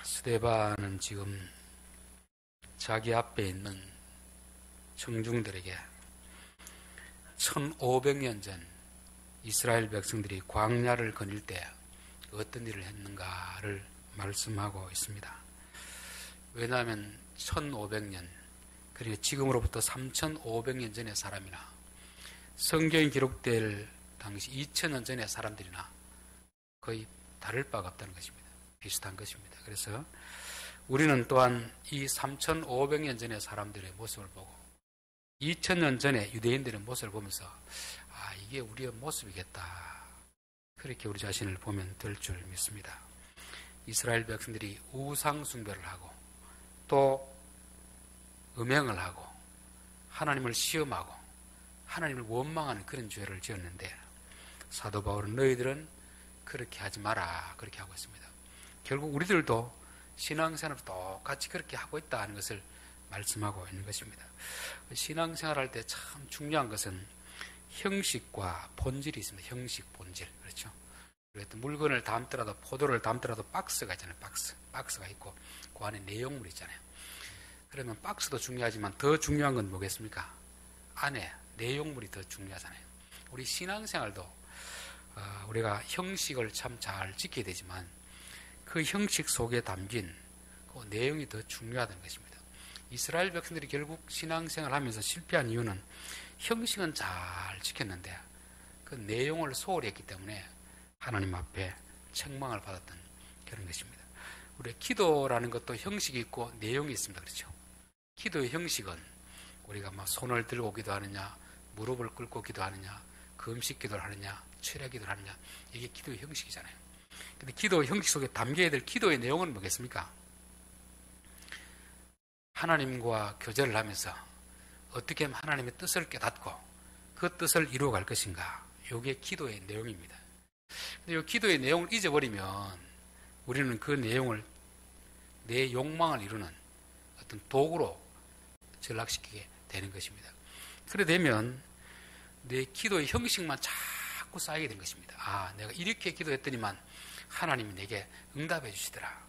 스데반은 지금 자기 앞에 있는 청중들에게 1500년 전 이스라엘 백성들이 광야를 거닐 때 어떤 일을 했는가를 말씀하고 있습니다. 왜냐하면 1500년, 그리고 지금으로부터 3500년 전의 사람이나 성경이 기록될 당시 2000년 전의 사람들이나 거의 다를 바가 없다는 것입니다. 비슷한 것입니다. 그래서 우리는 또한 이 3500년 전의 사람들의 모습을 보고 2000년 전에 유대인들의 모습을 보면서 이게 우리의 모습이겠다. 그렇게 우리 자신을 보면 될 줄 믿습니다. 이스라엘 백성들이 우상 숭배를 하고 또 음행을 하고 하나님을 시험하고 하나님을 원망하는 그런 죄를 지었는데 사도 바울은 너희들은 그렇게 하지 마라 그렇게 하고 있습니다. 결국 우리들도 신앙생활을 똑같이 그렇게 하고 있다는 것을 말씀하고 있는 것입니다. 신앙생활할 때 참 중요한 것은 형식과 본질이 있습니다. 형식, 본질. 그렇죠? 그래도 물건을 담더라도 포도를 담더라도 박스가 있잖아요. 박스가 있고 그 안에 내용물이 있잖아요. 그러면 박스도 중요하지만 더 중요한 건 뭐겠습니까? 안에 내용물이 더 중요하잖아요. 우리 신앙생활도 우리가 형식을 참 잘 지켜야 되지만 그 형식 속에 담긴 그 내용이 더 중요하다는 것입니다. 이스라엘 백성들이 결국 신앙생활을 하면서 실패한 이유는 형식은 잘 지켰는데 그 내용을 소홀히 했기 때문에 하나님 앞에 책망을 받았던 그런 것입니다. 우리 기도라는 것도 형식이 있고 내용이 있습니다. 그렇죠? 기도의 형식은 우리가 손을 들고 기도하느냐, 무릎을 꿇고 기도하느냐, 금식 기도를 하느냐, 철야 기도를 하느냐, 이게 기도의 형식이잖아요. 근데 기도의 형식 속에 담겨야 될 기도의 내용은 뭐겠습니까? 하나님과 교제를 하면서 어떻게 하면 하나님의 뜻을 깨닫고 그 뜻을 이루어갈 것인가, 이게 기도의 내용입니다. 근데 이 기도의 내용을 잊어버리면 우리는 그 내용을 내 욕망을 이루는 어떤 도구로 전락시키게 되는 것입니다. 그래 되면 내 기도의 형식만 자꾸 쌓이게 된 것입니다. 내가 이렇게 기도했더니만 하나님이 내게 응답해 주시더라.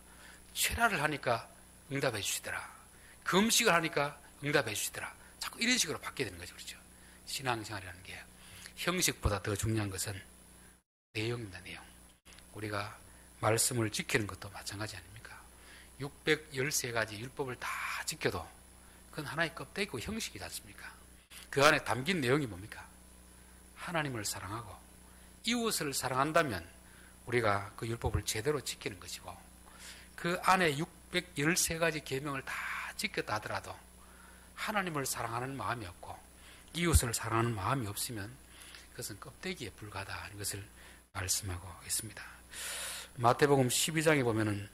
철야를 하니까 응답해 주시더라. 금식을 하니까 응답해 주시더라. 자꾸 이런 식으로 바뀌게 되는 거죠. 그렇죠? 신앙생활이라는 게 형식보다 더 중요한 것은 내용입니다. 내용. 우리가 말씀을 지키는 것도 마찬가지 아닙니까? 613가지 율법을 다 지켜도 그건 하나의 껍데기고 형식이지 않습니까? 그 안에 담긴 내용이 뭡니까? 하나님을 사랑하고 이웃을 사랑한다면 우리가 그 율법을 제대로 지키는 것이고, 그 안에 613가지 계명을 다 지켰다 하더라도 하나님을 사랑하는 마음이 없고 이웃을 사랑하는 마음이 없으면 그것은 껍데기에 불과하다는 것을 말씀하고 있습니다. 마태복음 12장에 보면은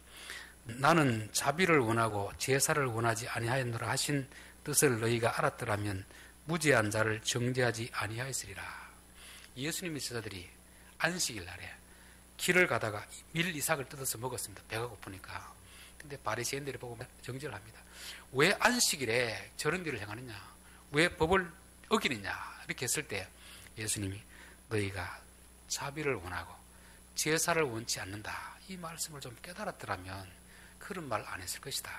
나는 자비를 원하고 제사를 원하지 아니하였노라 하신 뜻을 너희가 알았더라면 무죄한 자를 정죄하지 아니하였으리라. 예수님의 제자들이 안식일 날에 길을 가다가 밀 이삭을 뜯어서 먹었습니다. 배가 고프니까. 근데 바리새인들이 보고 정죄를 합니다. 왜 안식일에 저런 일을 행하느냐? 왜 법을 어기느냐? 이렇게 했을 때 예수님이 너희가 자비를 원하고 제사를 원치 않는다. 이 말씀을 좀 깨달았더라면 그런 말 안 했을 것이다.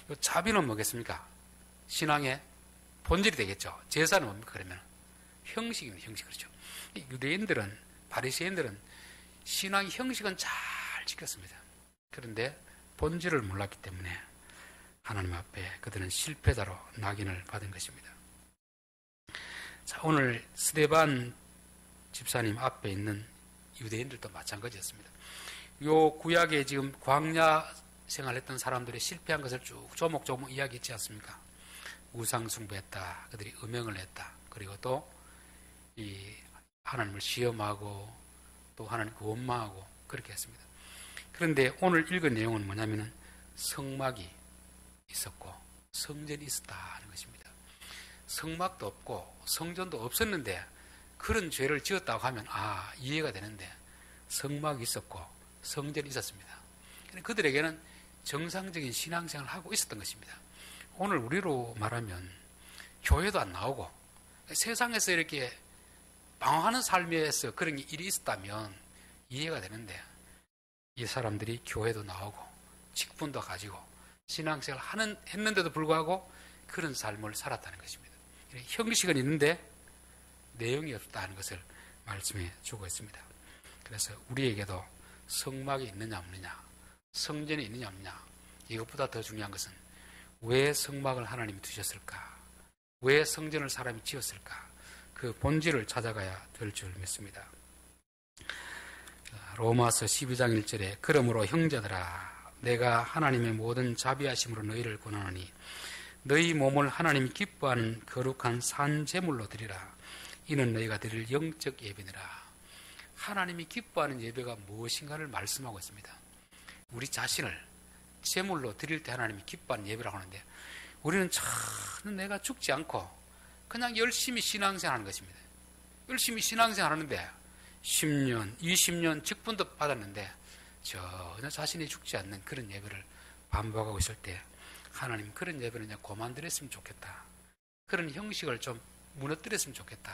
이 자비는 뭐겠습니까? 신앙의 본질이 되겠죠. 제사는 뭡니까? 그러면 형식입니다. 형식. 그렇죠. 유대인들은, 바리새인들은 신앙의 형식은 잘 지켰습니다. 그런데 본질을 몰랐기 때문에 하나님 앞에 그들은 실패자로 낙인을 받은 것입니다. 자, 오늘 스데반 집사님 앞에 있는 유대인들도 마찬가지였습니다. 요 구약에 지금 광야 생활했던 사람들의 실패한 것을 쭉 조목조목 이야기했지 않습니까? 우상 숭배했다. 그들이 음행을 했다. 그리고 또 이 하나님을 시험하고 또 하나님을 원망하고 그렇게 했습니다. 그런데 오늘 읽은 내용은 뭐냐면은 성막이 있었고 성전이 있었다는 것입니다. 성막도 없고 성전도 없었는데 그런 죄를 지었다고 하면 이해가 되는데 성막이 있었고 성전이 있었습니다. 그들에게는 정상적인 신앙생활을 하고 있었던 것입니다. 오늘 우리로 말하면 교회도 안 나오고 세상에서 이렇게 방황하는 삶에서 그런 일이 있었다면 이해가 되는데 이 사람들이 교회도 나오고 직분도 가지고 신앙생활을 했는데도 불구하고 그런 삶을 살았다는 것입니다. 형식은 있는데 내용이 없다는 것을 말씀해 주고 있습니다. 그래서 우리에게도 성막이 있느냐 없느냐, 성전이 있느냐 없느냐, 이것보다 더 중요한 것은 왜 성막을 하나님이 두셨을까? 왜 성전을 사람이 지었을까? 그 본질을 찾아가야 될 줄 믿습니다. 로마서 12장 1절에 그러므로 형제들아 내가 하나님의 모든 자비하심으로 너희를 권하노니 너희 몸을 하나님이 기뻐하는 거룩한 산 제물로 드리라. 이는 너희가 드릴 영적 예배니라. 하나님이 기뻐하는 예배가 무엇인가를 말씀하고 있습니다. 우리 자신을 제물로 드릴 때 하나님이 기뻐하는 예배라고 하는데 우리는 참 내가 죽지 않고 그냥 열심히 신앙생활하는 것입니다. 열심히 신앙생활하는데 10년, 20년 직분도 받았는데 전혀 자신이 죽지 않는 그런 예배를 반복하고 있을 때 하나님 그런 예배는 그냥 그만드렸으면 좋겠다. 그런 형식을 좀 무너뜨렸으면 좋겠다.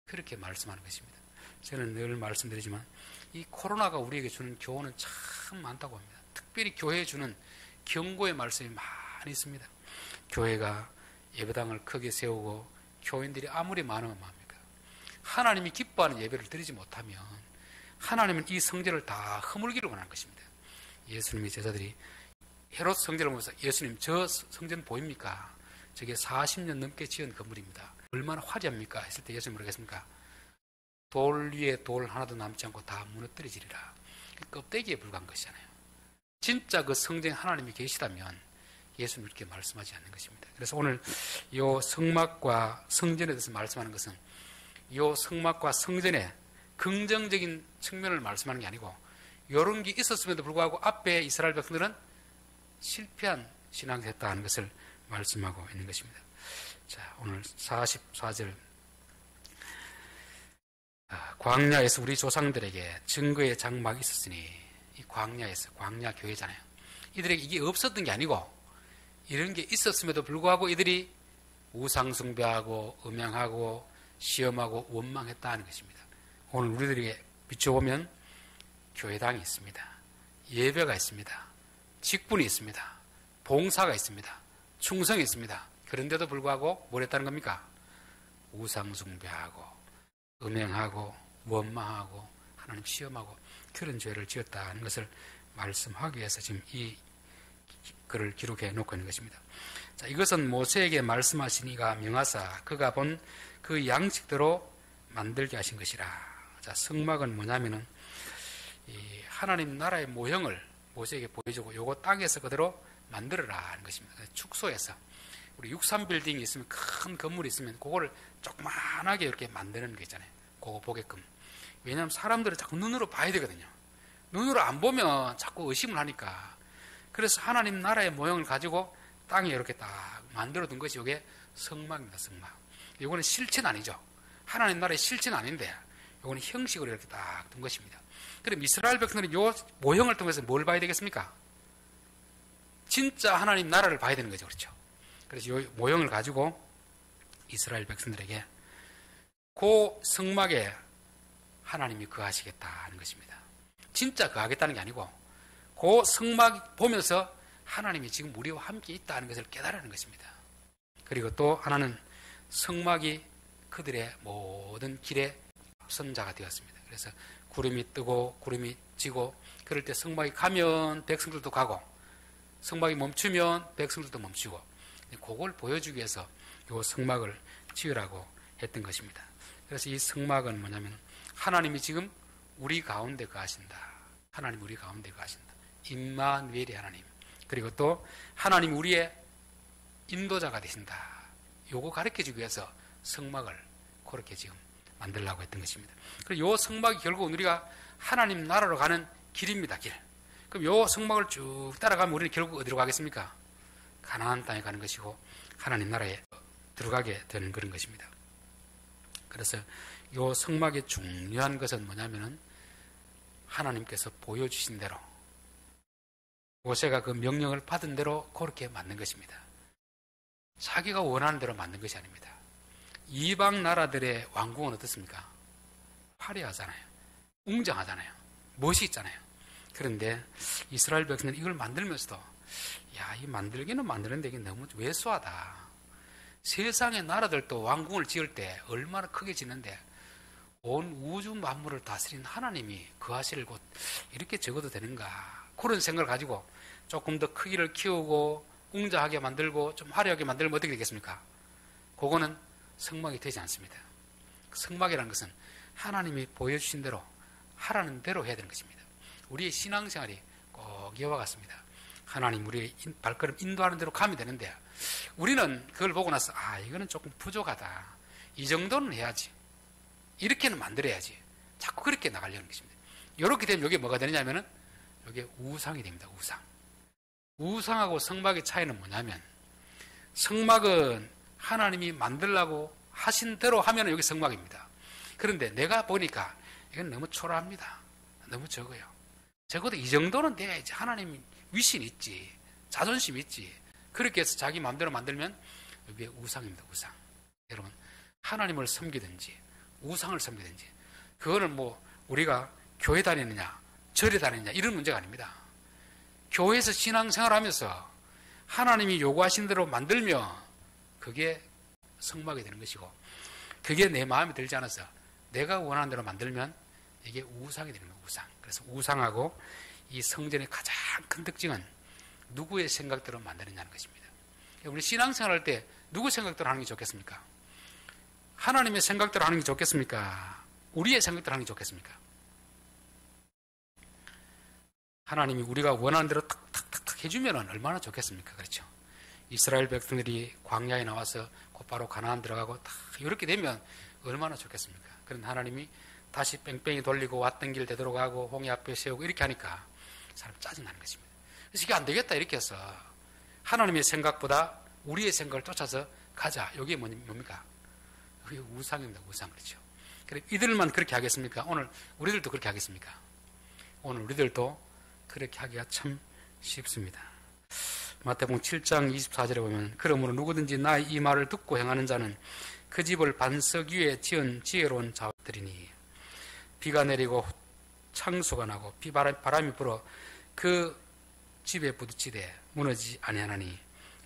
그렇게 말씀하는 것입니다. 저는 늘 말씀드리지만 이 코로나가 우리에게 주는 교훈은 참 많다고 합니다. 특별히 교회에 주는 경고의 말씀이 많이 있습니다. 교회가 예배당을 크게 세우고 교인들이 아무리 많으면 뭐합니까? 하나님이 기뻐하는 예배를 드리지 못하면 하나님은 이 성전을 다 허물기를 원하는 것입니다. 예수님의 제자들이 헤롯 성전을 보면서 예수님 저 성전 보입니까? 저게 40년 넘게 지은 건물입니다. 얼마나 화려합니까? 했을 때 예수님 모르겠습니까? 돌 위에 돌 하나도 남지 않고 다 무너뜨리지리라. 껍데기에 불과한 것이잖아요. 진짜 그 성전에 하나님이 계시다면 예수님 이렇게 말씀하지 않는 것입니다. 그래서 오늘 이 성막과 성전에 대해서 말씀하는 것은 이 성막과 성전의 긍정적인 측면을 말씀하는 게 아니고 이런 게 있었음에도 불구하고 앞에 이스라엘 백성들은 실패한 신앙생활을 했다는 것을 말씀하고 있는 것입니다. 자, 오늘 44절 광야에서 우리 조상들에게 증거의 장막이 있었으니 이 광야에서 광야 교회잖아요. 이들에게 이게 없었던 게 아니고 이런 게 있었음에도 불구하고 이들이 우상숭배하고 음양하고 시험하고 원망했다는 것입니다. 오늘 우리들에게 비춰보면 교회당이 있습니다. 예배가 있습니다. 직분이 있습니다. 봉사가 있습니다. 충성이 있습니다. 그런데도 불구하고 뭘 했다는 겁니까? 우상숭배하고 음행하고 원망하고 하나님 시험하고 그런 죄를 지었다는 것을 말씀하기 위해서 지금 이 글을 기록해 놓고 있는 것입니다. 자, 이것은 모세에게 말씀하시니가 명하사 그가 본 그 양식대로 만들게 하신 것이라. 자, 성막은 뭐냐면은 이 하나님 나라의 모형을 모세에게 보여주고 요거 땅에서 그대로 만들어라 하는 것입니다. 축소해서 우리 63빌딩이 있으면 큰 건물이 있으면 그거를 조그만하게 이렇게 만드는 게 있잖아요. 그거 보게끔. 왜냐하면 사람들은 자꾸 눈으로 봐야 되거든요. 눈으로 안 보면 자꾸 의심을 하니까. 그래서 하나님 나라의 모형을 가지고 땅에 이렇게 딱 만들어 둔 것이 이게 성막입니다. 성막. 이거는 실체는 아니죠. 하나님 나라의 실체는 아닌데 이거는 형식으로 이렇게 딱 둔 것입니다. 그럼 이스라엘 백성들은 이 모형을 통해서 뭘 봐야 되겠습니까? 진짜 하나님 나라를 봐야 되는 거죠. 그렇죠? 그래서 이 모형을 가지고 이스라엘 백성들에게 그 성막에 하나님이 거하시겠다는 것입니다. 진짜 거하겠다는 게 아니고 그 성막 보면서 하나님이 지금 우리와 함께 있다는 것을 깨달으는 것입니다. 그리고 또 하나는 성막이 그들의 모든 길의 앞선자가 되었습니다. 그래서 구름이 뜨고 구름이 지고 그럴 때 성막이 가면 백성들도 가고 성막이 멈추면 백성들도 멈추고 그걸 보여주기 위해서 이 성막을 지으라고 했던 것입니다. 그래서 이 성막은 뭐냐면 하나님이 지금 우리 가운데 거하신다. 하나님 우리 가운데 거하신다. 임마누엘이 하나님. 그리고 또 하나님 우리의 인도자가 되신다. 요거 가르쳐주기 위해서 성막을 그렇게 지금 만들려고 했던 것입니다. 그리고 요 성막이 결국 우리가 하나님 나라로 가는 길입니다. 길. 그럼 요 성막을 쭉 따라가면 우리는 결국 어디로 가겠습니까? 가나안 땅에 가는 것이고 하나님 나라에 들어가게 되는 그런 것입니다. 그래서 요 성막의 중요한 것은 뭐냐면은 하나님께서 보여주신 대로 모세가 그 명령을 받은 대로 그렇게 만든 것입니다. 자기가 원하는 대로 만든 것이 아닙니다. 이방 나라들의 왕궁은 어떻습니까? 화려하잖아요. 웅장하잖아요. 멋이 있잖아요. 그런데 이스라엘 백성은 이걸 만들면서도 야, 이 만들기는 만드는데 이게 너무 왜소하다. 세상의 나라들도 왕궁을 지을 때 얼마나 크게 짓는데 온 우주 만물을 다스리는 하나님이 거하실 곳 이렇게 적어도 되는가. 그런 생각을 가지고 조금 더 크기를 키우고 웅장하게 만들고 좀 화려하게 만들면 어떻게 되겠습니까? 그거는 성막이 되지 않습니다. 성막이라는 것은 하나님이 보여주신 대로 하라는 대로 해야 되는 것입니다. 우리의 신앙생활이 꼭 이와 같습니다. 하나님 우리의 발걸음 인도하는 대로 가면 되는데 우리는 그걸 보고 나서 이거는 조금 부족하다. 이 정도는 해야지. 이렇게는 만들어야지. 자꾸 그렇게 나가려는 것입니다. 이렇게 되면 이게 뭐가 되느냐면은 이게 우상이 됩니다. 우상. 우상하고 성막의 차이는 뭐냐면 성막은 하나님이 만들라고 하신 대로 하면 여기 성막입니다. 그런데 내가 보니까 이건 너무 초라합니다. 너무 적어요. 적어도 이 정도는 돼야지. 하나님 위신 있지. 자존심 있지. 그렇게 해서 자기 마음대로 만들면 여기에 우상입니다. 우상. 여러분 하나님을 섬기든지 우상을 섬기든지 그거는 뭐 우리가 교회 다니느냐 절에 다니느냐 이런 문제가 아닙니다. 교회에서 신앙생활하면서 하나님이 요구하신 대로 만들면 그게 성막이 되는 것이고 그게 내 마음에 들지 않아서 내가 원하는 대로 만들면 이게 우상이 되는 거예요. 우상. 그래서 우상하고 이 성전의 가장 큰 특징은 누구의 생각대로 만드느냐는 것입니다. 우리 신앙생활 할 때 누구 생각대로 하는 게 좋겠습니까? 하나님의 생각대로 하는 게 좋겠습니까? 우리의 생각대로 하는 게 좋겠습니까? 하나님이 우리가 원하는 대로 탁탁탁탁 해주면 얼마나 좋겠습니까? 그렇죠? 이스라엘 백성들이 광야에 나와서 곧바로 가나안 들어가고 딱 이렇게 되면 얼마나 좋겠습니까? 그런데 하나님이 다시 뺑뺑이 돌리고 왔던 길 되돌아가고 홍해 앞에 세우고 이렇게 하니까 사람 짜증나는 것입니다. 그래서 이게 안 되겠다 이렇게 해서 하나님의 생각보다 우리의 생각을 쫓아서 가자. 이게 뭡니까? 그게 우상입니다. 우상. 그렇죠. 그래 이들만 그렇게 하겠습니까? 오늘 우리들도 그렇게 하겠습니까? 오늘 우리들도 그렇게 하기가 참 쉽습니다. 마태복음 7장 24절에 보면 그러므로 누구든지 나의 이 말을 듣고 행하는 자는 그 집을 반석 위에 지은 지혜로운 자들이니 비가 내리고 창수가 나고 바람이 불어 그 집에 부딪히되 무너지지 아니하나니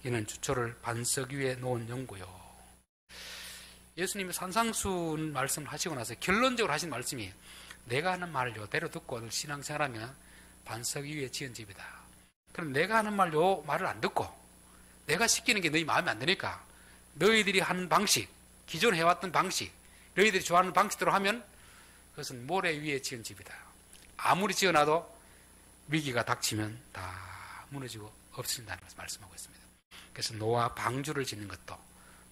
이는 주초를 반석 위에 놓은 연고요. 예수님이 산상수훈 말씀을 하시고 나서 결론적으로 하신 말씀이 내가 하는 말을 이대로 듣고 신앙생활하면 반석 위에 지은 집이다. 그럼 내가 하는 말을 안 듣고 내가 시키는 게 너희 마음에 안 드니까 너희들이 하는 방식, 기존 해왔던 방식, 너희들이 좋아하는 방식대로 하면 그것은 모래 위에 지은 집이다. 아무리 지어놔도 위기가 닥치면 다 무너지고 없어진다는 것을 말씀하고 있습니다. 그래서 노아 방주를 짓는 것도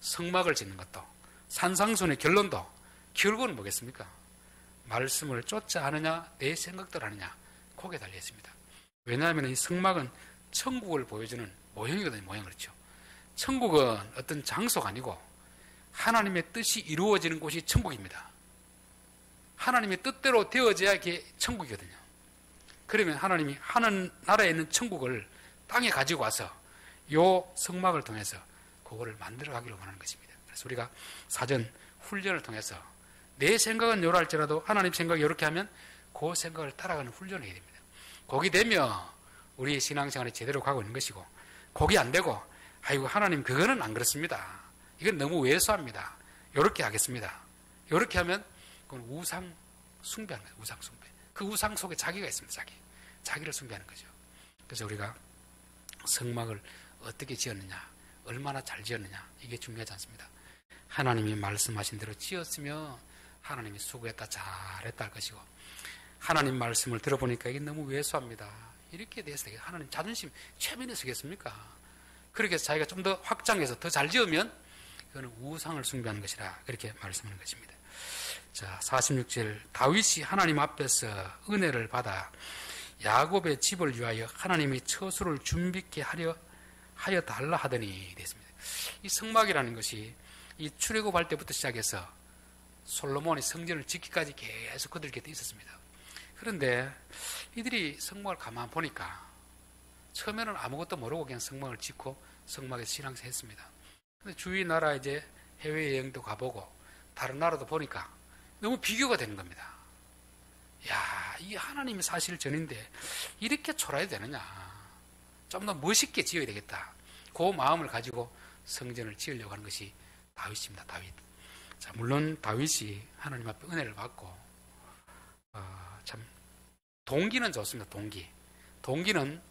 성막을 짓는 것도 산상수훈의 결론은 뭐겠습니까? 말씀을 쫓아 하느냐 내 생각대로 하느냐 거기에 달려 있습니다. 왜냐하면 이 성막은 천국을 보여주는 모형이거든요. 모형. 그렇죠. 천국은 어떤 장소가 아니고 하나님의 뜻이 이루어지는 곳이 천국입니다. 하나님의 뜻대로 되어져야 이게 천국이거든요. 그러면 하나님이 하는 나라에 있는 천국을 땅에 가지고 와서 요 성막을 통해서 그거를 만들어 가기를 원하는 것입니다. 그래서 우리가 사전 훈련을 통해서 내 생각은 요랄지라도 하나님 생각이 이렇게 하면 그 생각을 따라가는 훈련을 해야 됩니다. 거기 되면 우리의 신앙생활이 제대로 가고 있는 것이고 거기 안 되고 아이고 하나님 그거는 안 그렇습니다. 이건 너무 왜소합니다. 이렇게 하겠습니다. 이렇게 하면 그건 우상 숭배하는 거예요. 우상 숭배. 그 우상 속에 자기가 있습니다. 자기를 숭배하는 거죠. 그래서 우리가 성막을 어떻게 지었느냐, 얼마나 잘 지었느냐 이게 중요하지 않습니다. 하나님이 말씀하신 대로 지었으면 하나님이 수고했다 잘했다 할 것이고 하나님 말씀을 들어보니까 이게 너무 왜소합니다. 이렇게 돼서 하나님 자존심 최면에 서겠습니까? 그렇게 해서 자기가 좀 더 확장해서 더 잘 지으면 그거는 우상을 숭배하는 것이라 그렇게 말씀하는 것입니다. 자, 46절 다윗이 하나님 앞에서 은혜를 받아 야곱의 집을 위하여 하나님이 처소를 준비케 하여 달라 하더니 됐습니다. 이 성막이라는 것이 이 출애굽할 때부터 시작해서 솔로몬이 성전을 짓기까지 계속 그들 곁에 있었습니다. 그런데 이들이 성막을 가만 보니까 처음에는 아무것도 모르고 그냥 성막을 짓고 성막에서 신앙생활 했습니다. 근데 주위 나라 이제 해외여행도 가보고 다른 나라도 보니까 너무 비교가 되는 겁니다. 야, 이 하나님이 사실 전인데 이렇게 초라해도 되느냐? 좀 더 멋있게 지어야 되겠다. 그 마음을 가지고 성전을 지으려고 하는 것이 다윗입니다. 다윗. 자, 물론 다윗이 하나님 앞에 은혜를 받고 참 동기는 좋습니다. 동기는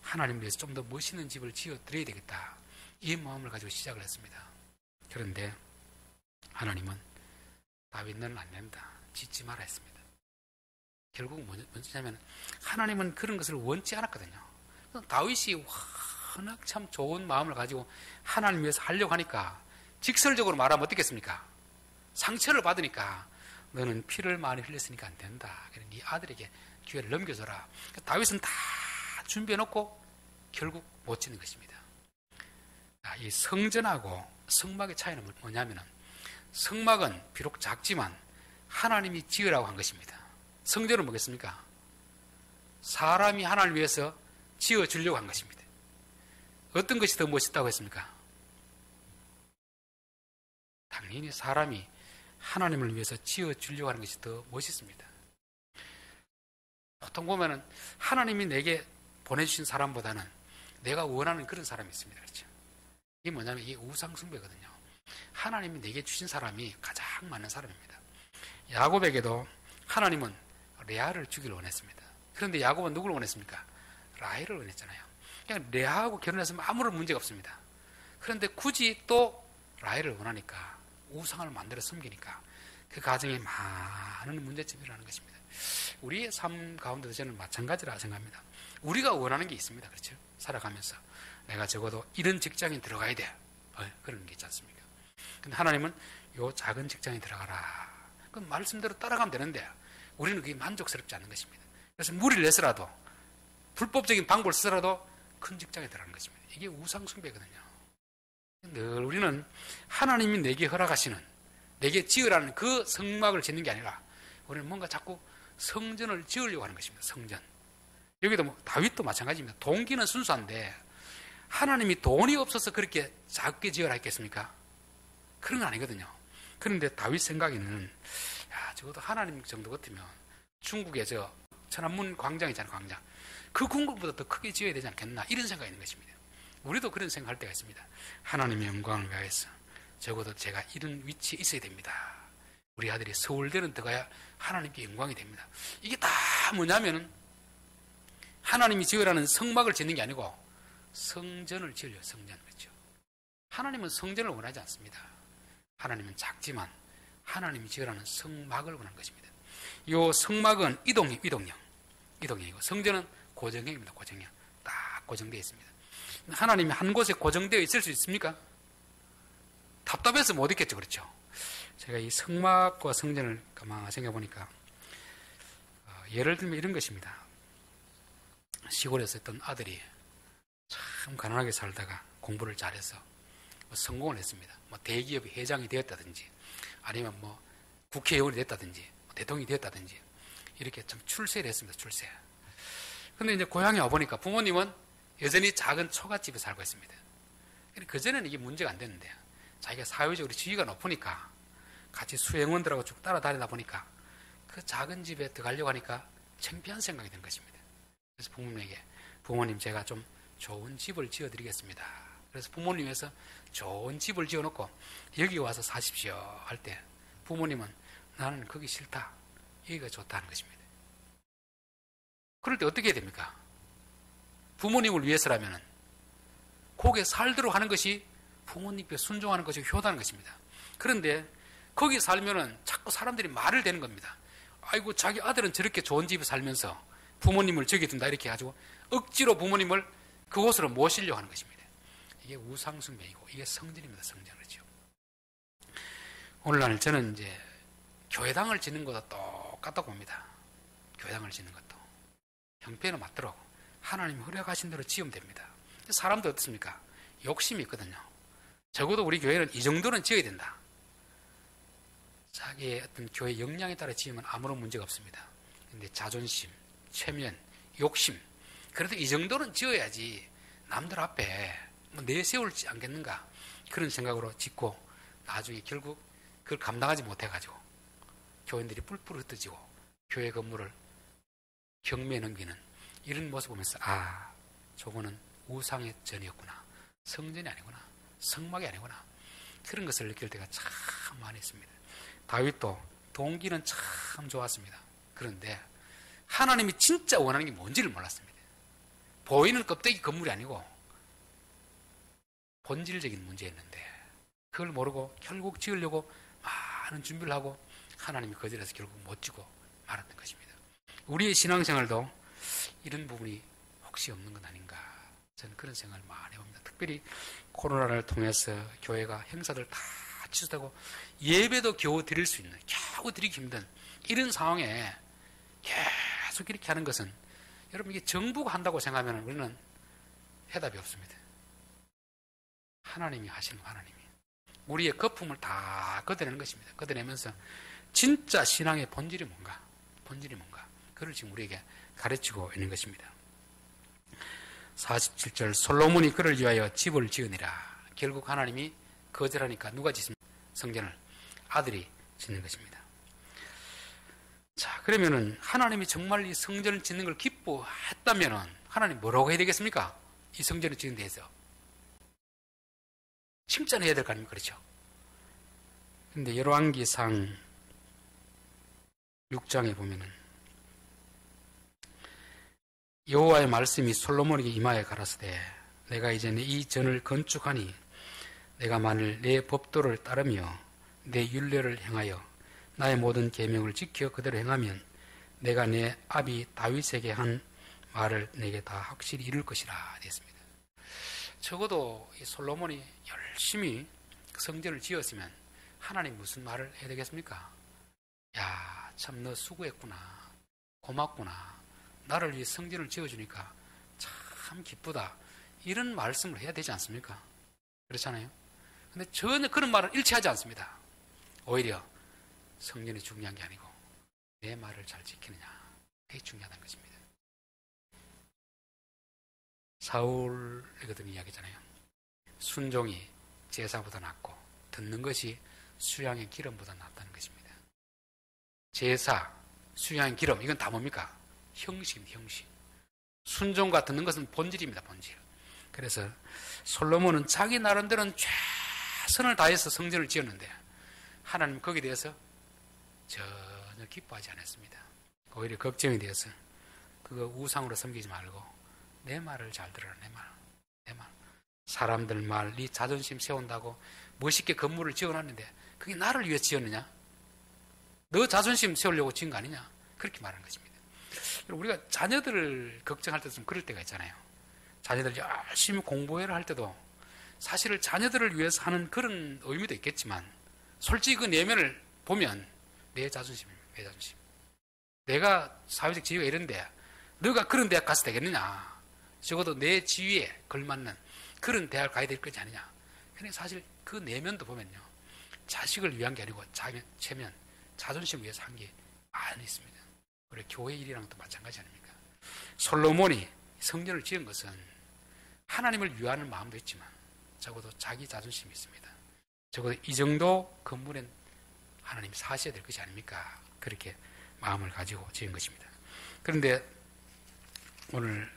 하나님 위해서 좀 더 멋있는 집을 지어 드려야 되겠다. 이 마음을 가지고 시작을 했습니다. 그런데 하나님은 다윗은 안 된다. 짓지 마라 했습니다. 결국 뭐냐면 하나님은 그런 것을 원치 않았거든요. 다윗이 워낙 참 좋은 마음을 가지고 하나님 위해서 하려고 하니까 직설적으로 말하면 어떻겠습니까? 상처를 받으니까 너는 피를 많이 흘렸으니까 안 된다. 네 아들에게 기회를 넘겨줘라. 다윗은 다 준비해놓고 결국 못 짓는 것입니다. 이 성전하고 성막의 차이는 뭐냐면 성막은 비록 작지만 하나님이 지으라고 한 것입니다. 성전은 뭐겠습니까? 사람이 하나님을 위해서 지어주려고 한 것입니다. 어떤 것이 더 멋있다고 했습니까? 당연히 사람이 하나님을 위해서 지어주려고 하는 것이 더 멋있습니다. 보통 보면은 하나님이 내게 보내주신 사람보다는 내가 원하는 그런 사람이 있습니다. 그렇죠? 이게 뭐냐면 이게 우상숭배거든요. 하나님이 내게 주신 사람이 가장 많은 사람입니다. 야곱에게도 하나님은 레아를 주기를 원했습니다. 그런데 야곱은 누구를 원했습니까? 라헬을 원했잖아요. 그냥 레아하고 결혼했으면 아무런 문제가 없습니다. 그런데 굳이 또 라헬을 원하니까 우상을 만들어 섬기니까 그 가정에 많은 문제점이 일어나는 것입니다. 우리의 삶 가운데도 저는 마찬가지라 생각합니다. 우리가 원하는 게 있습니다. 그렇죠? 살아가면서 내가 적어도 이런 직장에 들어가야 돼. 그런 게 있지 않습니까? 근데 하나님은 요 작은 직장에 들어가라. 그 말씀대로 따라가면 되는데 우리는 그게 만족스럽지 않은 것입니다. 그래서 무리를 내서라도 불법적인 방법을 쓰더라도 큰 직장에 들어가는 것입니다. 이게 우상숭배거든요. 늘 우리는 하나님이 내게 허락하시는 내게 지으라는 그 성막을 짓는 게 아니라 우리는 뭔가 자꾸 성전을 지으려고 하는 것입니다. 성전. 여기도 다윗도 마찬가지입니다. 동기는 순수한데 하나님이 돈이 없어서 그렇게 작게 지으라 했겠습니까? 그런 건 아니거든요. 그런데 다윗 생각에는 적어도 하나님 정도 같으면 중국의 저 천안문 광장 있잖아요. 광장. 그 궁궐보다 더 크게 지어야 되지 않겠나 이런 생각이 있는 것입니다. 우리도 그런 생각할 때가 있습니다. 하나님의 영광을 위하여서 적어도 제가 이런 위치에 있어야 됩니다. 우리 아들이 서울대는 들어가야 하나님께 영광이 됩니다. 이게 다 뭐냐면은 하나님이 지으라는 성막을 짓는 게 아니고 성전을 지으려고 성전. 그렇죠? 하나님은 성전을 원하지 않습니다. 하나님은 작지만 하나님이 지으라는 성막을 원하는 것입니다. 이 성막은 이동형이고 성전은 고정형입니다. 고정형. 딱 고정되어 있습니다. 하나님이 한 곳에 고정되어 있을 수 있습니까? 답답해서 못 있겠죠. 그렇죠? 제가 이 성막과 성전을 가만히 생각해 보니까 예를 들면 이런 것입니다. 시골에서 있던 아들이 참 가난하게 살다가 공부를 잘해서 성공을 했습니다. 대기업의 회장이 되었다든지 아니면 국회의원이 됐다든지 대통령이 되었다든지 이렇게 참 출세를 했습니다. 출세. 근데 이제 고향에 와보니까 부모님은 여전히 작은 초가집에 살고 있습니다. 그전에는 이게 문제가 안 됐는데 자기가 사회적으로 지위가 높으니까 같이 수행원들하고 쭉 따라다니다 보니까 그 작은 집에 들어가려고 하니까 창피한 생각이 든 것입니다. 그래서 부모님에게 부모님 제가 좀 좋은 집을 지어드리겠습니다. 그래서 부모님 위해서 좋은 집을 지어놓고 여기 와서 사십시오 할 때 부모님은 나는 거기 싫다. 여기가 좋다는 것입니다. 그럴 때 어떻게 해야 됩니까? 부모님을 위해서라면 거기에 살도록 하는 것이 부모님께 순종하는 것이 효다는 것입니다. 그런데 거기 살면은 자꾸 사람들이 말을 대는 겁니다. 아이고 자기 아들은 저렇게 좋은 집에 살면서 부모님을 저기 둔다 이렇게 해가지고 억지로 부모님을 그곳으로 모시려고 하는 것입니다. 이게 우상숭배이고 이게 성전입니다. 성전. 그렇죠? 오늘날 저는 이제 교회당을 짓는 것도 똑같다고 봅니다. 교회당을 짓는 것도 형편은 맞도록 하나님 허락하신 대로 지으면 됩니다. 사람도 어떻습니까? 욕심이 있거든요. 적어도 우리 교회는 이 정도는 지어야 된다. 자기의 어떤 교회 역량에 따라 지으면 아무런 문제가 없습니다. 그런데 자존심, 체면, 욕심 그래도 이 정도는 지어야지 남들 앞에 내세울지 않겠는가 그런 생각으로 짓고 나중에 결국 그걸 감당하지 못해가지고 교인들이 뿔뿔 흩어지고 교회 건물을 경매에 넘기는 이런 모습 보면서 저거는 우상의 전이었구나. 성전이 아니구나. 성막이 아니구나. 그런 것을 느낄 때가 참 많이 있습니다. 다윗도 동기는 참 좋았습니다. 그런데 하나님이 진짜 원하는 게 뭔지를 몰랐습니다. 보이는 껍데기 건물이 아니고 본질적인 문제였는데 그걸 모르고 결국 지으려고 많은 준비를 하고 하나님이 거절해서 결국 못 지고 말았던 것입니다. 우리의 신앙생활도 이런 부분이 혹시 없는 건 아닌가, 저는 그런 생각을 많이 해봅니다. 특별히 코로나를 통해서 교회가 행사들 다 취소되고 예배도 겨우 드릴 수 있는, 겨우 드리기 힘든 이런 상황에 계속 이렇게 하는 것은, 여러분 이게 정부가 한다고 생각하면 우리는 해답이 없습니다. 하나님이 하시는, 하나님이 우리의 거품을 다 걷어내는 것입니다. 걷어내면서 진짜 신앙의 본질이 뭔가, 그걸 지금 우리에게 가르치고 있는 것입니다. 47절, 솔로몬이 그를 위하여 집을 지으니라. 결국 하나님이 거절하니까 누가 짓습니까? 성전을 아들이 짓는 것입니다. 자, 그러면은 하나님이 정말 이 성전을 짓는 걸 기뻐했다면은 하나님 뭐라고 해야 되겠습니까? 이 성전을 짓는 데에서 칭찬해야 될 거 아닙니까? 그렇죠? 근데 열왕기상 6장에 보면은 여호와의 말씀이 솔로몬에게 임하여 가라사대 내가 이제 이 전을 건축하니 내가 만일 내 법도를 따르며 내 율례를 행하여 나의 모든 계명을 지켜 그대로 행하면 내가 내 아비 다윗에게 한 말을 내게 다 확실히 이룰 것이라 되었습니다. 적어도 이 솔로몬이 열심히 성전을 지었으면 하나님 무슨 말을 해야 되겠습니까? 야, 참 너 수고했구나, 고맙구나, 나를 위해 성전을 지어주니까 참 기쁘다, 이런 말씀을 해야 되지 않습니까? 그렇잖아요. 근데 전혀 그런 말을 일치하지 않습니다. 오히려 성전이 중요한 게 아니고 내 말을 잘 지키느냐, 그게 중요하다는 것입니다. 사울이거든 이야기잖아요. 순종이 제사보다 낫고 듣는 것이 수양의 기름보다 낫다는 것입니다. 제사, 수양의 기름, 이건 다 뭡니까? 형식입니다. 형식. 순종과 듣는 것은 본질입니다. 본질. 그래서 솔로몬은 자기 나름대로는 최선을 다해서 성전을 지었는데 하나님 거기에 대해서 전혀 기뻐하지 않았습니다. 오히려 걱정이 되어서 그거 우상으로 섬기지 말고 내 말을 잘 들어라. 내 말. 사람들 말, 네 자존심 세운다고 멋있게 건물을 지어놨는데 그게 나를 위해 지었느냐? 너 자존심 세우려고 지은 거 아니냐? 그렇게 말하는 것입니다. 우리가 자녀들을 걱정할 때 좀 그럴 때가 있잖아요. 자녀들 열심히 공부해라 할 때도 사실 자녀들을 위해서 하는 그런 의미도 있겠지만 솔직히 그 내면을 보면 내 자존심입니다. 내 자존심. 내가 사회적 지위가 이런데 너가 그런 대학 가서 되겠느냐? 적어도 내 지위에 걸맞는 그런 대학을 가야 될 거지 않느냐? 근데 사실 그 내면도 보면요, 자식을 위한 게 아니고 체면, 자존심을 위해서 한 게 많이 있습니다. 우리 교회 일이랑도 마찬가지 아닙니까? 솔로몬이 성전을 지은 것은 하나님을 위하는 마음도 있지만 적어도 자기 자존심이 있습니다. 적어도 이 정도 건물엔 하나님 사셔야 될 것이 아닙니까? 그렇게 마음을 가지고 지은 것입니다. 그런데 오늘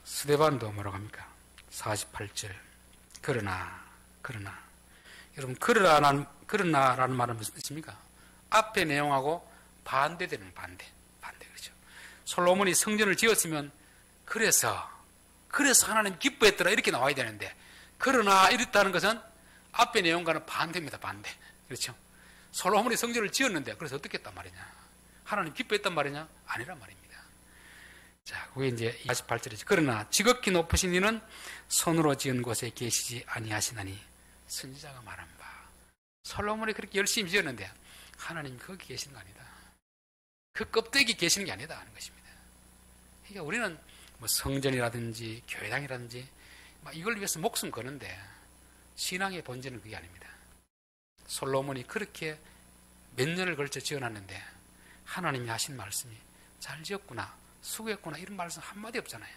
스데반도 뭐라고 합니까? 48절. 그러나 여러분, 그러나라는 말은 무슨 뜻입니까? 앞의 내용하고 반대되는 반대 그렇죠. 솔로몬이 성전을 지었으면 그래서 하나님 기뻐했더라 이렇게 나와야 되는데 그러나 이랬다는 것은 앞의 내용과는 반대입니다. 반대. 그렇죠. 솔로몬이 성전을 지었는데 그래서 어떻게 했단 말이냐? 하나님 기뻐했단 말이냐? 아니란 말입니다. 자, 그게 이제 48절이죠. 그러나 지극히 높으신 이는 손으로 지은 곳에 계시지 아니하시나니 선지자가 말한 바. 솔로몬이 그렇게 열심히 지었는데 하나님 거기 계시는 거 아니다. 그 껍데기 계시는 게 아니다 하는 것입니다. 그러니까 우리는 뭐 성전이라든지 교회당이라든지 이걸 위해서 목숨 거는데 신앙의 본질은 그게 아닙니다. 솔로몬이 그렇게 몇 년을 걸쳐 지어놨는데 하나님이 하신 말씀이 잘 지었구나, 수고했구나, 이런 말씀 한마디 없잖아요.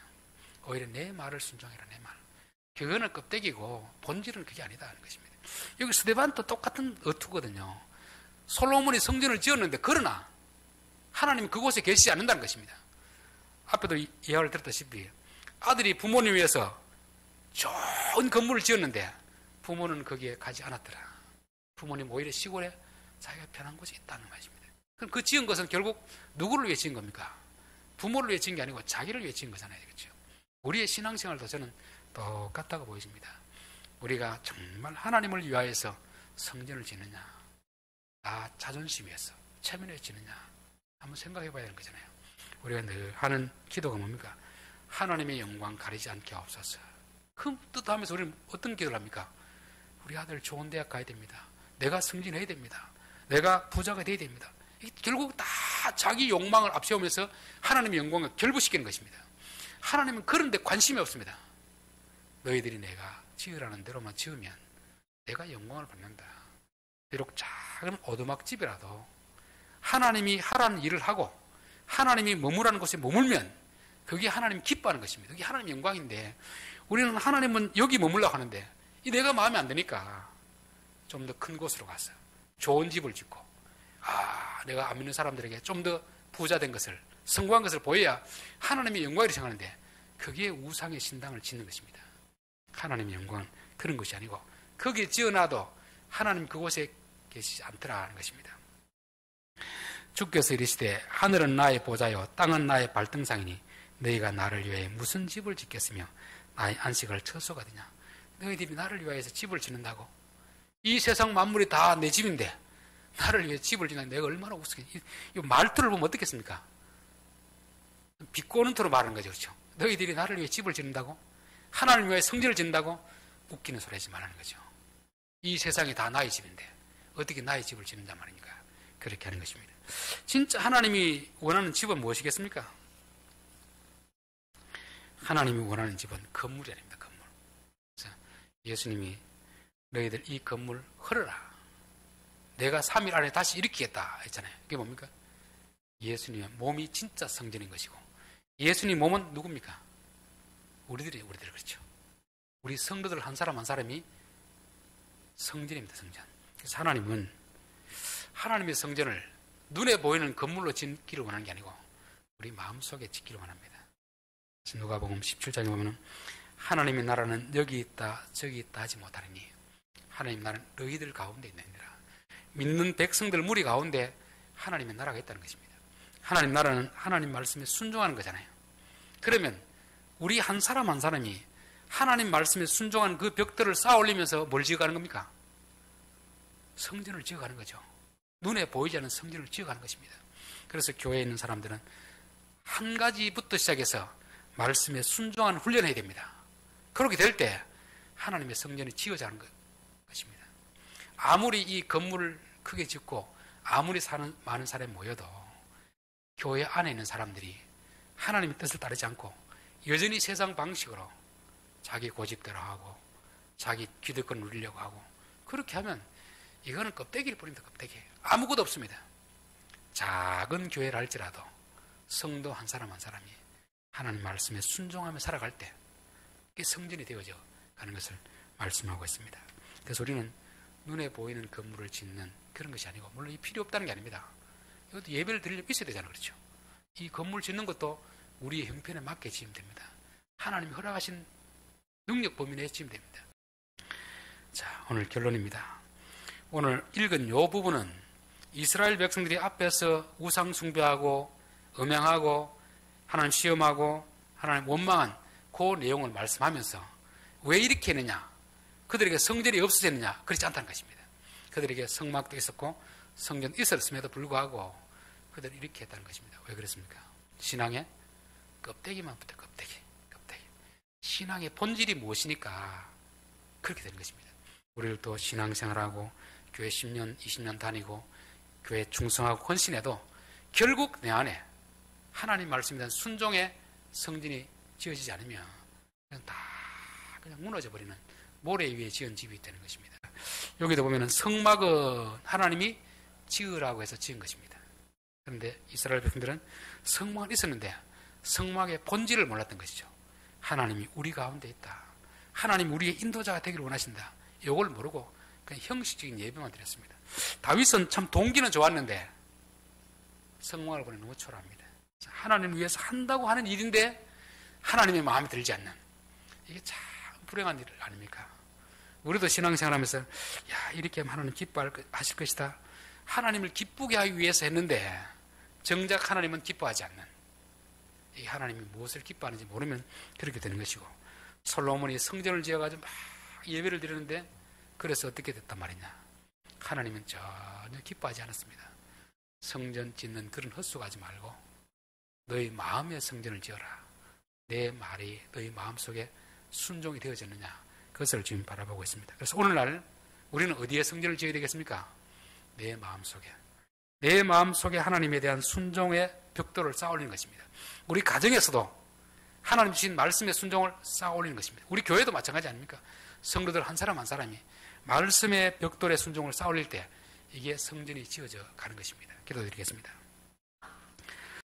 오히려 내 말을 순종해라, 내 말. 그거는 껍데기고 본질은 그게 아니다 하는 것입니다. 여기 스데반도 똑같은 어투거든요. 솔로몬이 성전을 지었는데 그러나 하나님은 그곳에 계시지 않는다는 것입니다. 앞에도 이야기를 들었다시피 아들이 부모님 위해서 좋은 건물을 지었는데 부모는 거기에 가지 않았더라. 부모님 오히려 시골에 자기가 편한 곳이 있다는 말입니다. 그럼 그 지은 것은 결국 누구를 위해 지은 겁니까? 부모를 위해 지은 게 아니고 자기를 위해 지은 거잖아요. 그렇죠? 우리의 신앙생활도 저는 똑같다고 보여집니다. 우리가 정말 하나님을 위하여서 성전을 짓느냐, 나 자존심 위해서 체면을 짓느냐 한번 생각해 봐야 되는 거잖아요. 우리가 늘 하는 기도가 뭡니까? 하나님의 영광 가리지 않게 하옵소서. 그 뜻하면서 우리는 어떤 기도를 합니까? 우리 아들 좋은 대학 가야 됩니다. 내가 승진해야 됩니다. 내가 부자가 돼야 됩니다. 결국 다 자기 욕망을 앞세우면서 하나님의 영광을 결부시키는 것입니다. 하나님은 그런 데 관심이 없습니다. 너희들이 내가 지으라는 대로만 지으면 내가 영광을 받는다. 비록 작은 오두막집이라도 하나님이 하라는 일을 하고 하나님이 머무라는 곳에 머물면 그게 하나님 기뻐하는 것입니다. 그게 하나님 영광인데 우리는 하나님은 여기 머물라고 하는데 내가 마음에 안 드니까 좀 더 큰 곳으로 가서 좋은 집을 짓고 내가 안 믿는 사람들에게 좀 더 부자 된 것을 성공한 것을 보여야 하나님의 영광이라고 생각하는데 그게 우상의 신당을 짓는 것입니다. 하나님의 영광은 그런 것이 아니고 거기에 지어놔도 하나님 그곳에 계시지 않더라는 것입니다. 주께서 이르시되 하늘은 나의 보좌요 땅은 나의 발등상이니 너희가 나를 위해 무슨 집을 짓겠으며 나의 안식을 처소가되냐. 너희들이 나를 위하여서 집을 짓는다고? 이 세상 만물이 다 내 집인데 나를 위해 집을 짓는다. 내가 얼마나 우스겠니? 이 말투를 보면 어떻겠습니까? 비꼬는 토로 말하는 거죠. 그렇죠? 너희들이 나를 위해 집을 짓는다고? 하나님을 위해 성전을 짓는다고? 웃기는 소리 하지 말라는 거죠. 이 세상이 다 나의 집인데 어떻게 나의 집을 짓는단 말입니까? 그렇게 하는 것입니다. 진짜 하나님이 원하는 집은 무엇이겠습니까? 하나님이 원하는 집은 건물이 아닙니다. 건물. 그래서 예수님이 너희들 이 건물 헐어라. 내가 3일 안에 다시 일으키겠다 했잖아요. 그게 뭡니까? 예수님의 몸이 진짜 성전인 것이고 예수님 몸은 누굽니까? 우리들 그렇죠. 우리 성도들 한 사람 한 사람이 성전입니다. 성전. 그래서 하나님은 하나님의 성전을 눈에 보이는 건물로 짓기를 원하는 게 아니고 우리 마음속에 짓기를 원합니다. 누가복음 17장에 보면 하나님의 나라는 여기 있다 저기 있다 하지 못하느니 하나님 나라는 너희들 가운데 있느니라. 믿는 백성들 무리 가운데 하나님의 나라가 있다는 것입니다. 하나님 나라는 하나님 말씀에 순종하는 거잖아요. 그러면 우리 한 사람 한 사람이 하나님 말씀에 순종하는 그 벽들을 쌓아 올리면서 뭘 지어가는 겁니까? 성전을 지어가는 거죠. 눈에 보이지 않는 성전을 지어가는 것입니다. 그래서 교회에 있는 사람들은 한 가지부터 시작해서 말씀에 순종하는 훈련을 해야 됩니다. 그렇게 될 때 하나님의 성전이 지어지는 것입니다. 아무리 이 건물을 크게 짓고 아무리 많은 사람이 모여도 교회 안에 있는 사람들이 하나님의 뜻을 따르지 않고 여전히 세상 방식으로 자기 고집대로 하고 자기 기득권 누리려고 하고 그렇게 하면 이거는 껍데기일 뿐입니다. 껍데기. 아무것도 없습니다. 작은 교회를 할지라도 성도 한 사람 한 사람이 하나님 말씀에 순종하며 살아갈 때 그게 성전이 되어져 가는 것을 말씀하고 있습니다. 그래서 우리는 눈에 보이는 건물을 짓는 그런 것이 아니고 물론 이 필요 없다는 게 아닙니다. 이것도 예배를 드리려면 있어야 되잖아요. 그렇죠? 이 건물 짓는 것도 우리의 형편에 맞게 지으면 됩니다. 하나님이 허락하신 능력 범위 내에 지으면 됩니다. 자, 오늘 결론입니다. 오늘 읽은 이 부분은 이스라엘 백성들이 앞에서 우상 숭배하고 음행하고 하나님 시험하고 하나님 원망한 그 내용을 말씀하면서 왜 이렇게 했느냐? 그들에게 성전이 없어졌느냐? 그렇지 않다는 것입니다. 그들에게 성막도 있었고 성전도 있었음에도 불구하고 그들은 이렇게 했다는 것입니다. 왜 그랬습니까? 신앙의 껍데기만 붙어 껍데기. 신앙의 본질이 무엇이니까 그렇게 되는 것입니다. 우리도 신앙생활하고 교회 10년, 20년 다니고 교회 충성하고 헌신해도 결국 내 안에 하나님 말씀에 대한 순종의 성전이 지어지지 않으면 그냥 무너져 버리는 모래 위에 지은 집이 되는 것입니다. 여기도 보면은 성막은 하나님이 지으라고 해서 지은 것입니다. 그런데 이스라엘 백성들은 성막은 있었는데 성막의 본질을 몰랐던 것이죠. 하나님이 우리 가운데 있다. 하나님 우리의 인도자가 되기를 원하신다. 이걸 모르고 그냥 형식적인 예배만 드렸습니다. 다윗은 참 동기는 좋았는데 성공을 보니 너무 초라합니다. 하나님을 위해서 한다고 하는 일인데 하나님의 마음에 들지 않는, 이게 참 불행한 일 아닙니까? 우리도 신앙생활하면서 야, 이렇게 하면 하나님 기뻐하실 것이다, 하나님을 기쁘게 하기 위해서 했는데 정작 하나님은 기뻐하지 않는, 이 하나님이 무엇을 기뻐하는지 모르면 그렇게 되는 것이고, 솔로몬이 성전을 지어가지고 막 예배를 드리는데 그래서 어떻게 됐단 말이냐, 하나님은 전혀 기뻐하지 않았습니다. 성전 짓는 그런 헛수고하지 말고 너희 마음의 성전을 지어라. 내 말이 너희 마음속에 순종이 되어졌느냐, 그것을 지금 바라보고 있습니다. 그래서 오늘날 우리는 어디에 성전을 지어야 되겠습니까? 내 마음속에. 내 마음속에 하나님에 대한 순종의 벽돌을 쌓아 올리는 것입니다. 우리 가정에서도 하나님 주신 말씀의 순종을 쌓아 올리는 것입니다. 우리 교회도 마찬가지 아닙니까? 성도들 한 사람 한 사람이 말씀의 벽돌의 순종을 쌓아 올릴 때 이게 성전이 지어져 가는 것입니다. 기도드리겠습니다.